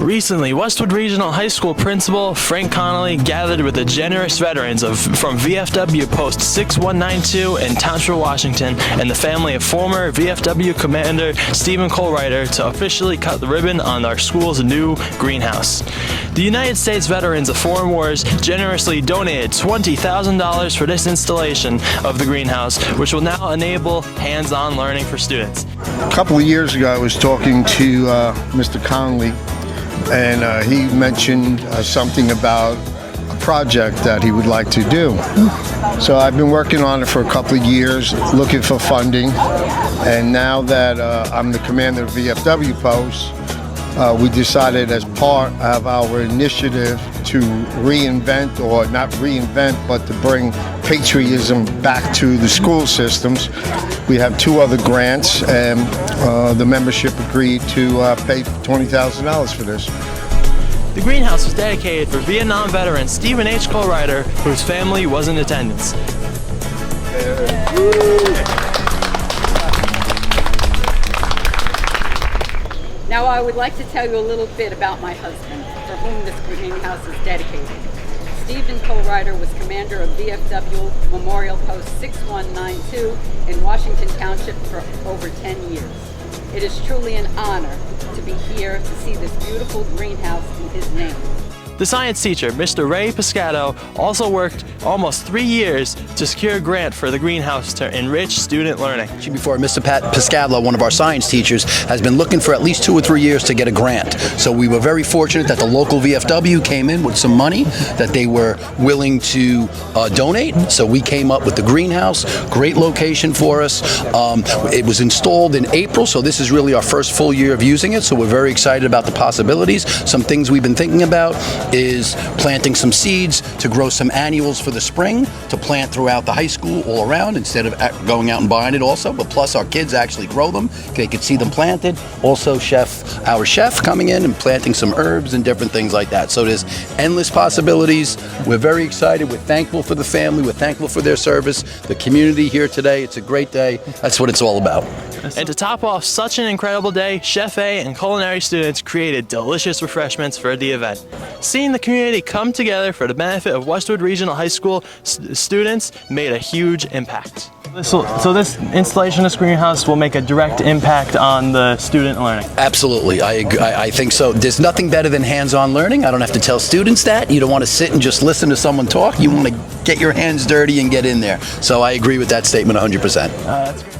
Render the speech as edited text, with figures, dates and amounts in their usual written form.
Recently, Westwood Regional High School Principal Frank Connolly gathered with the generous veterans from VFW Post 6192 in Townsville, Washington, and the family of former VFW Commander Stephen Colwriter to officially cut the ribbon on our school's new greenhouse. The United States Veterans of Foreign Wars generously donated $20,000 for this installation of the greenhouse, which will now enable hands-on learning for students. A couple of years ago, I was talking to Mr. Connolly, and he mentioned something about a project that he would like to do. So I've been working on it for a couple of years, looking for funding, and now that I'm the commander of VFW Post, we decided as part of our initiative to reinvent, or not reinvent, but to bring patriotism back to the school systems. We have two other grants, and the membership agreed to pay $20,000 for this. The greenhouse was dedicated for Vietnam veteran Stephen H. Colwriter, whose family was in attendance. Now I would like to tell you a little bit about my husband, for whom this greenhouse is dedicated. Stephen Colwriter was commander of VFW Memorial Post 6192 in Washington Township for over 10 years. It is truly an honor to be here to see this beautiful greenhouse in his name. The science teacher, Mr. Ray Piscato, also worked almost 3 years to secure a grant for the greenhouse to enrich student learning. Before, Mr. Pat Piscato, one of our science teachers, has been looking for at least 2 or 3 years to get a grant. So we were very fortunate that the local VFW came in with some money that they were willing to donate. So we came up with the greenhouse, great location for us. It was installed in April, so this is really our first full year of using it. So we're very excited about the possibilities. Some things we've been thinking about is planting some seeds to grow some annuals for the spring to plant throughout the high school all around instead of going out and buying it also, but plus our kids actually grow them. They could see them planted. Also our chef coming in and planting some herbs and different things like that. So there's endless possibilities. We're very excited. We're thankful for the family. We're thankful for their service. The community here today, it's a great day. That's what it's all about. And to top off such an incredible day, Chef A and culinary students created delicious refreshments for the event. Seeing the community come together for the benefit of Westwood Regional High School students made a huge impact. So this installation of this greenhouse will make a direct impact on the student learning? Absolutely, I think so. There's nothing better than hands-on learning. I don't have to tell students that. You don't want to sit and just listen to someone talk. You want to get your hands dirty and get in there. So I agree with that statement 100%. That's great.